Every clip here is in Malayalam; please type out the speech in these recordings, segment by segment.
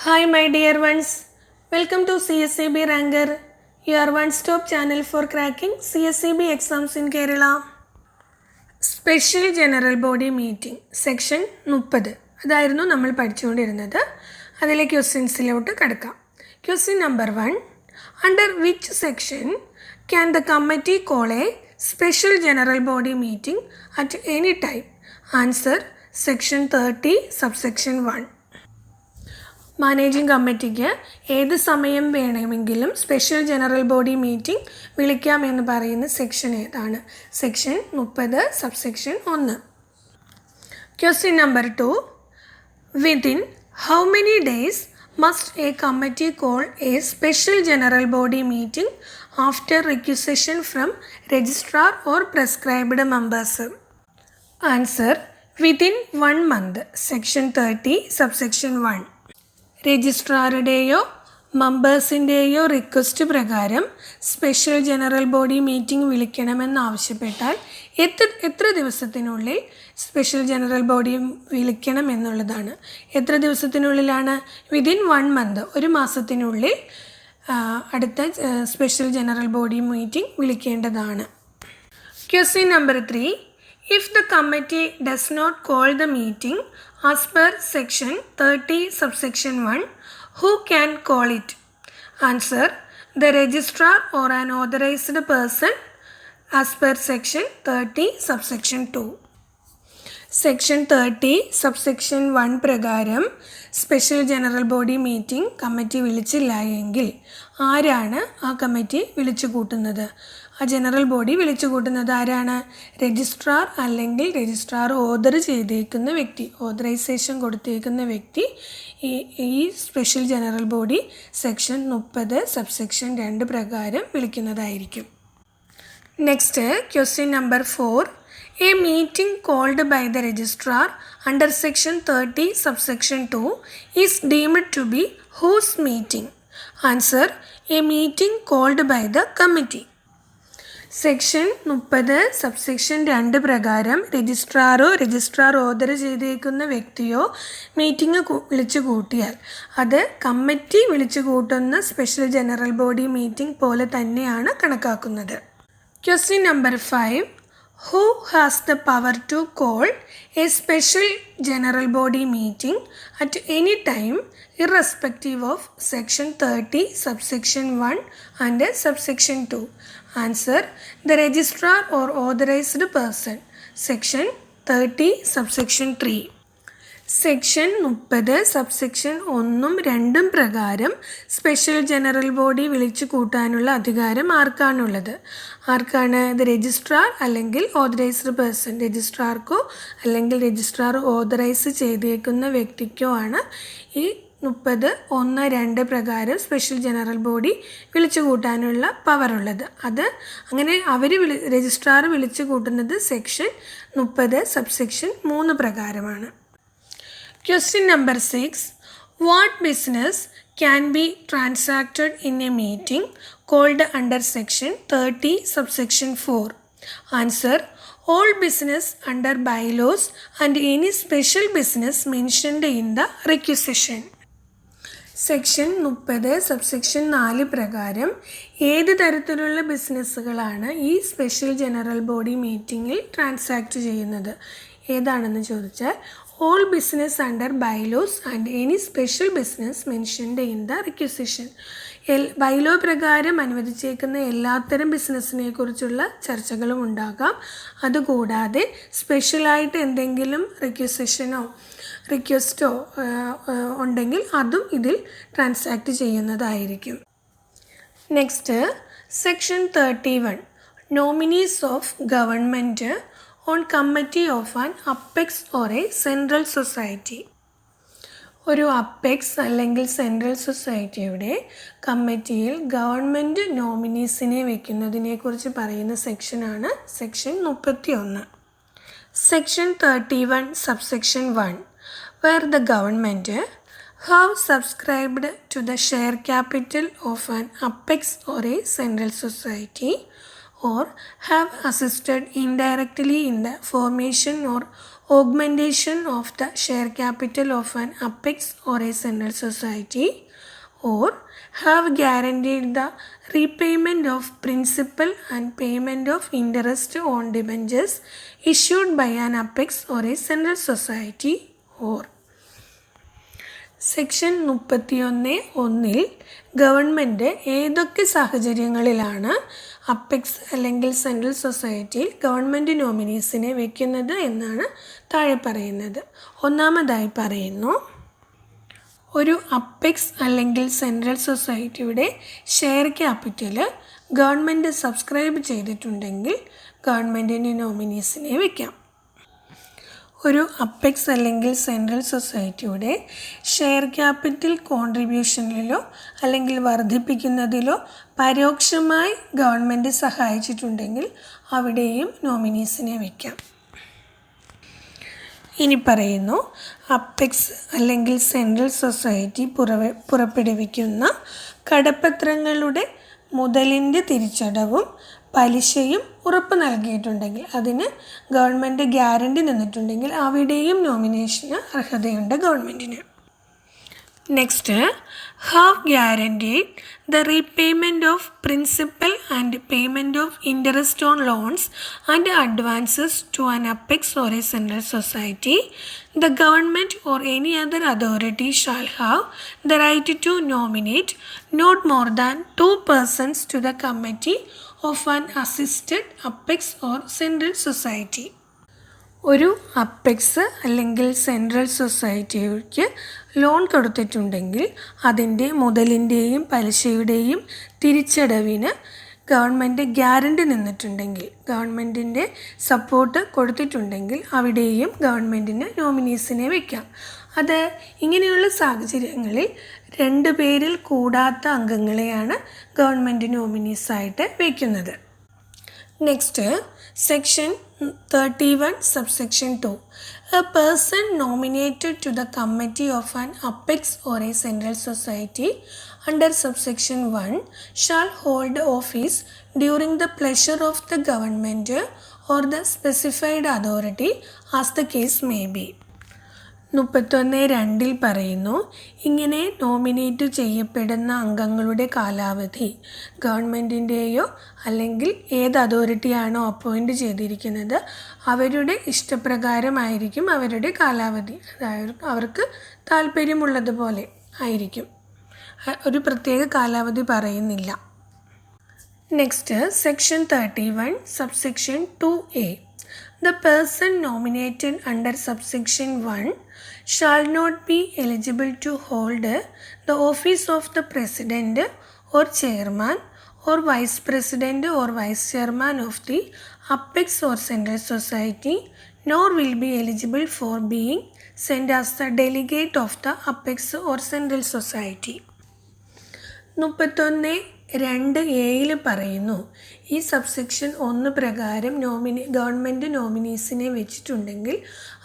Hi my dear ones, welcome to CSCB Ranker, your one-stop channel for cracking CSCB exams in Kerala. Special General Body Meeting, Section 30. അതായിരുന്നു നമ്മൾ പഠിച്ചുകൊണ്ടിരുന്നത്. അതിലെ ക്വസ്റ്റ്യൻസിലോട്ട് കടക്കാം. Question number 1. Under which section can the committee call a special general body meeting at any time? Answer, Section 30, subsection 1. Managing കമ്മിറ്റിക്ക് ഏത് സമയം വേണമെങ്കിലും സ്പെഷ്യൽ ജനറൽ ബോഡി മീറ്റിംഗ് വിളിക്കാമെന്ന് പറയുന്ന സെക്ഷൻ ഏതാണ്? Section 30, subsection 1. Question number 2. Within how many days must a committee call a special general body meeting after requisition from registrar or prescribed members? Answer, within 1 month. Section 30, subsection 1. രജിസ്ട്രാറുടെയോ മെമ്പേഴ്സിൻ്റെയോ റിക്വസ്റ്റ് പ്രകാരം സ്പെഷ്യൽ ജനറൽ ബോഡി മീറ്റിംഗ് വിളിക്കണമെന്നാവശ്യപ്പെട്ടാൽ എത്ര ദിവസത്തിനുള്ളിൽ സ്പെഷ്യൽ ജനറൽ ബോഡി വിളിക്കണം എന്നുള്ളതാണ്. എത്ര ദിവസത്തിനുള്ളിലാണ്? വിതിൻ 1 month, ഒരു മാസത്തിനുള്ളിൽ അടുത്ത സ്പെഷ്യൽ ജനറൽ ബോഡി മീറ്റിംഗ് വിളിക്കേണ്ടതാണ്. Question number 3. If the committee does not call the meeting as per section 30 subsection 1, who can call it? Answer, the registrar or an authorized person as per section 30 subsection 2. Section 30 subsection 1 പ്രകാരം special general body meeting committee വിളിച്ചില്ല എങ്കിൽ ആരാണ് ആ കമ്മിറ്റി വിളിച്ചു കൂട്ടുന്നത്? ആ ജനറൽ ബോഡി വിളിച്ചു കൂട്ടുന്നത് ആരാണ്? രജിസ്ട്രാർ അല്ലെങ്കിൽ രജിസ്ട്രാർ ഓർഡർ ചെയ്തേക്കുന്ന വ്യക്തി, ഓതറൈസേഷൻ കൊടുത്തേക്കുന്ന വ്യക്തി ഈ special general body section 30 subsection 2 പ്രകാരം വിളിക്കുന്നതായിരിക്കും. Next, question number 4. A meeting called by the registrar under section 30 subsection 2 is deemed to be whose meeting? Answer, a meeting called by the committee. Section 30 subsection 2 പ്രകാരം രജിസ്ട്രാർ ഓർഡർ ചെയ്തേക്കുന്ന വ്യക്തിയോ മീറ്റിംഗ് വിളിച്ചു കൂട്ടിയാൽ അത് കമ്മിറ്റി വിളിച്ചു കൂട്ടുന്ന സ്പെഷ്യൽ ജനറൽ ബോഡി മീറ്റിംഗ് പോലെ തന്നെയാണ് കണക്കാക്കുന്നത്. Question number 5. Who has the power to call a special general body meeting at any time irrespective of section 30 subsection 1 and subsection 2? Answer, the registrar or authorized person. Section 30 subsection 3. Section 30 subsection 1ഉം 2ഉം പ്രകാരം സ്പെഷ്യൽ ജനറൽ ബോഡി വിളിച്ചു കൂട്ടാനുള്ള അധികാരം ആർക്കാണുള്ളത്? ഇത് രജിസ്ട്രാർ അല്ലെങ്കിൽ ഓതറൈസ്ഡ് പേഴ്സൺ. രജിസ്ട്രാർക്കോ അല്ലെങ്കിൽ രജിസ്ട്രാർ ഓതറൈസ് ചെയ്തേക്കുന്ന വ്യക്തിക്കോ ആണ് ഈ 30(1)(2) പ്രകാരം സ്പെഷ്യൽ ജനറൽ ബോഡി വിളിച്ചു കൂട്ടാനുള്ള പവറുള്ളത്. അത് അങ്ങനെ രജിസ്ട്രാർ വിളിച്ചു കൂട്ടുന്നത് സെക്ഷൻ 30 സബ്സെക്ഷൻ 3 പ്രകാരമാണ്. Question number 6. What business can be transacted in a meeting called under section 30 subsection 4? Answer, all business under bylaws and any special business mentioned in the requisition. Section 30 subsection 4 പ്രകാരം ഏത് തരത്തിലുള്ള ബിസിനസ്സുകളാണ് ഈ സ്പെഷ്യൽ ജനറൽ ബോഡി മീറ്റിങ്ങിൽ ട്രാൻസാക്റ്റ് ചെയ്യുന്നത്? ഏതാണെന്ന് ചോദിച്ചാൽ all business under bylaws and any special business mentioned in the requisition. Bylaw പ്രകാരം അനുവദിച്ചേക്കുന്ന എല്ലാത്തരം ബിസിനസ്സിനെ കുറിച്ചുള്ള ചർച്ചകളും ഉണ്ടാകാം. അതുകൂടാതെ സ്പെഷ്യലായിട്ട് എന്തെങ്കിലും റിക്വസ്റ്റോ ഉണ്ടെങ്കിൽ അതും ഇതിൽ ട്രാൻസാക്റ്റ് ചെയ്യുന്നതായിരിക്കും. Next, section 31. Nominees of government on committee of an apex or A central society. ഒരു അപ്പെക്സ് അല്ലെങ്കിൽ സെൻട്രൽ സൊസൈറ്റിയുടെ കമ്മിറ്റിയിൽ ഗവൺമെൻറ് നോമിനീസിനെ വയ്ക്കുന്നതിനെക്കുറിച്ച് പറയുന്ന സെക്ഷനാണ് section 31. Section 31 subsection 1. Where the government have subscribed to the share capital of an apex or a central society or have assisted indirectly in the formation or augmentation of the share capital of an apex or a central society, or have guaranteed the repayment of principal and payment of interest on debentures issued by an apex or a central society, or section 31(1) government ഏതൊക്കെ സാഹചര്യങ്ങളിലാണ് അപ്പെക്സ് അല്ലെങ്കിൽ സെൻട്രൽ സൊസൈറ്റിയിൽ ഗവൺമെൻറ് നോമിനീസിനെ വയ്ക്കുന്നത് എന്നാണ് താഴെ പറയുന്നത്. ഒന്നാമതായി പറയുന്നു, ഒരു അപ്പെക്സ് അല്ലെങ്കിൽ സെൻട്രൽ സൊസൈറ്റിയുടെ ഷെയർ ക്യാപിറ്റൽ ഗവൺമെൻറ് സബ്സ്ക്രൈബ് ചെയ്തിട്ടുണ്ടെങ്കിൽ ഗവൺമെൻറ്റിന് നോമിനീസിനെ വയ്ക്കാം. ഒരു അപ്പെക്സ് അല്ലെങ്കിൽ സെൻട്രൽ സൊസൈറ്റിയുടെ ഷെയർ ക്യാപിറ്റൽ കോൺട്രിബ്യൂഷനിലോ അല്ലെങ്കിൽ വർദ്ധിപ്പിക്കുന്നതിലോ പരോക്ഷമായി ഗവൺമെൻറ് സഹായിച്ചിട്ടുണ്ടെങ്കിൽ അവിടെയും നോമിനീസിനെ വയ്ക്കാം. ഇനി പറയുന്നു, അപ്പെക്സ് അല്ലെങ്കിൽ സെൻട്രൽ സൊസൈറ്റി പുറപ്പെടുവിക്കുന്ന കടപ്പത്രങ്ങളുടെ മുതലിൻ്റെ തിരിച്ചടവും പലിശയും ഉറപ്പ് നൽകിയിട്ടുണ്ടെങ്കിൽ, അതിന് ഗവൺമെൻറ് ഗ്യാരണ്ടി നിന്നിട്ടുണ്ടെങ്കിൽ അവിടെയും നോമിനേഷന് അർഹതയുണ്ട് ഗവൺമെൻറ്റിന്. Next, have guaranteed the repayment of principal and payment of interest on loans and advances to an apex or a central society, the government or any other authority shall have the right to nominate not more than 2 persons to the committee of an assisted apex or central society. ഒരു അപ്പെക്സ് അല്ലെങ്കിൽ സെൻട്രൽ സൊസൈറ്റിക്ക് ലോൺ കൊടുത്തിട്ടുണ്ടെങ്കിൽ അതിൻ്റെ മുതലിൻ്റെയും പലിശയുടെയും തിരിച്ചടവിന് ഗവൺമെൻറ് ഗ്യാരണ്ടി നിന്നിട്ടുണ്ടെങ്കിൽ, ഗവൺമെൻറ്റിൻ്റെ സപ്പോർട്ട് കൊടുത്തിട്ടുണ്ടെങ്കിൽ അവിടെയും ഗവൺമെൻറ്റിന് നോമിനീസിനെ വയ്ക്കാം. അത് ഇങ്ങനെയുള്ള സാഹചര്യങ്ങളിൽ 2 പേരിൽ കൂടാത്ത അംഗങ്ങളെയാണ് ഗവൺമെൻറ് നോമിനീസായിട്ട് വയ്ക്കുന്നത്. Next, section 31 subsection 2. A person nominated to the committee of an apex or a central society under subsection 1 shall hold office during the pleasure of the government or the specified authority as the case may be. 31(2) പറയുന്നു, ഇങ്ങനെ നോമിനേറ്റ് ചെയ്യപ്പെടുന്ന അംഗങ്ങളുടെ കാലാവധി ഗവൺമെൻറ്റിൻ്റെയോ അല്ലെങ്കിൽ ഏത് അതോറിറ്റിയാണോ അപ്പോയിൻ്റ് ചെയ്തിരിക്കുന്നത് അവരുടെ ഇഷ്ടപ്രകാരമായിരിക്കും അവരുടെ കാലാവധി. അതായത് അവർക്ക് താല്പര്യമുള്ളതുപോലെ ആയിരിക്കും, ഒരു പ്രത്യേക കാലാവധി പറയുന്നില്ല. Next, section 31 subsection 2A. The person nominated under subsection 1 shall not be eligible to hold the office of the president or chairman or vice president or vice chairman of the apex or central society, nor will be eligible for being sent as the delegate of the apex or central society. 31(2)(a) പറയുന്നു, ഈ സബ്സെക്ഷൻ 1 പ്രകാരം ഗവൺമെൻറ് നോമിനീസിനെ വെച്ചിട്ടുണ്ടെങ്കിൽ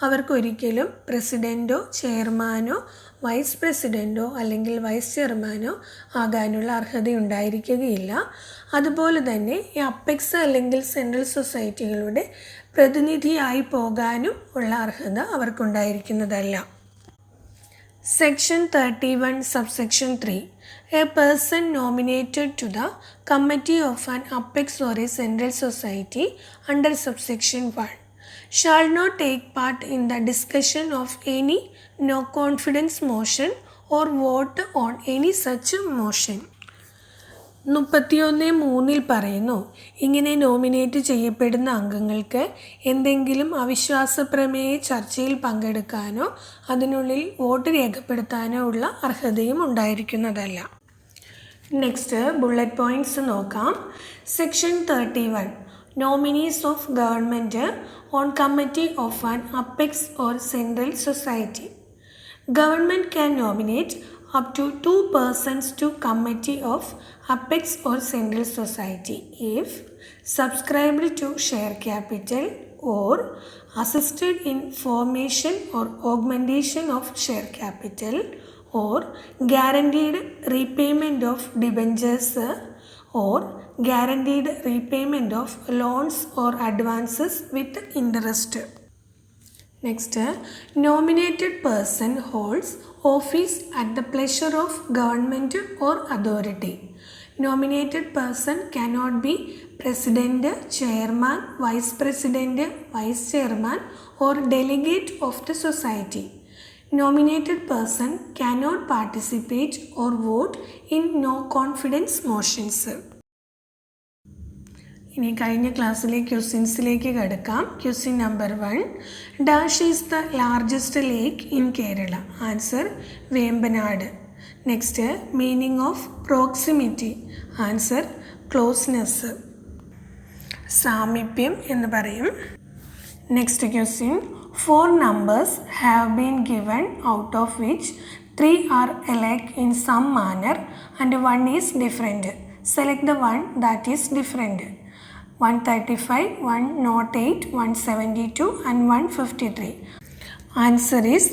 അവർക്കൊരിക്കലും പ്രസിഡൻറ്റോ ചെയർമാനോ വൈസ് പ്രസിഡൻറ്റോ അല്ലെങ്കിൽ വൈസ് ചെയർമാനോ ആകാനുള്ള അർഹതയുണ്ടായിരിക്കുകയില്ല. അതുപോലെ തന്നെ ഈ അപ്പെക്സ് അല്ലെങ്കിൽ സെൻട്രൽ സൊസൈറ്റികളുടെ പ്രതിനിധിയായി പോകാനും ഉള്ള അർഹത അവർക്കുണ്ടായിരിക്കുന്നതല്ല. Section 31 subsection 3. A person nominated to the committee of an apex or a central society under subsection 1 shall not take part in the discussion of any no confidence motion or vote on any such motion. 31(3) പറയുന്നു, ഇങ്ങനെ നോമിനേറ്റ് ചെയ്യപ്പെടുന്ന അംഗങ്ങൾക്ക് എന്തെങ്കിലും അവിശ്വാസ പ്രമേയ ചർച്ചയിൽ പങ്കെടുക്കാനോ അതിനുള്ളിൽ വോട്ട് രേഖപ്പെടുത്താനോ ഉള്ള അർഹതയും ഉണ്ടായിരിക്കുന്നതല്ല. നെക്സ്റ്റ്, ബുള്ളറ്റ് പോയിൻറ്റ്സ് നോക്കാം. Section 31 nominees of government on committee of an apex or central society. Government can nominate up to 2 persons to committee of apex or central society if subscribed to share capital or assisted in formation or augmentation of share capital or guaranteed repayment of debentures or guaranteed repayment of loans or advances with interest. Next, nominated person holds office at the pleasure of government or authority. Nominated person cannot be president, chairman, vice president, vice chairman or delegate of the society. Nominated person cannot participate or vote in no confidence motions. ഇനി കഴിഞ്ഞ ക്ലാസ്സിലെ ക്വസ്റ്റ്യൻസിലേക്ക് കിടക്കാം. Question number 1, dash is the largest lake in Kerala. Answer Vembanad. Next, meaning of proximity. Answer closeness, സാമീപ്യം എന്ന് പറയും. Next question, 4 numbers have been given out of which 3 are alike in some manner and 1 is different. Select the one that is different. 135, 108, 172 and 153. Answer is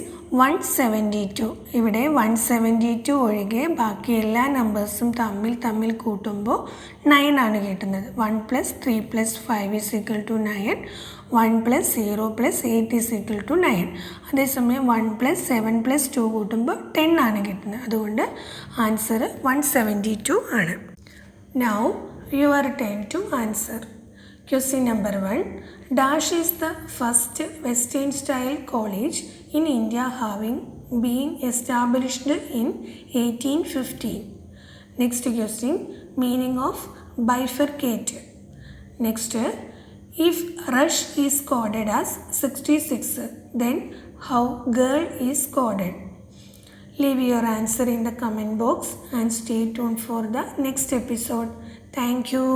172. ഇവിടെ 172 ഒഴികെ ബാക്കി എല്ലാ നമ്പേഴ്സും തമ്മിൽ കൂട്ടുമ്പോൾ 9 ആണ് കിട്ടുന്നത്. 1 + 3 + 5 = 9. 1 + 0 + 8 = 9. അതേസമയം 1 + 7 + 2 കൂട്ടുമ്പോൾ 10 ആണ് കിട്ടുന്നത്. അതുകൊണ്ട് ആൻസർ 172 ആണ്. Now your turn to answer. Question number 1, dash is the first Western style college in India having been established in 1815. Next question, meaning of bifurcate. Next, if rush is coded as 66, then how girl is coded? Leave your answer in the comment box and stay tuned for the next episode. Thank you.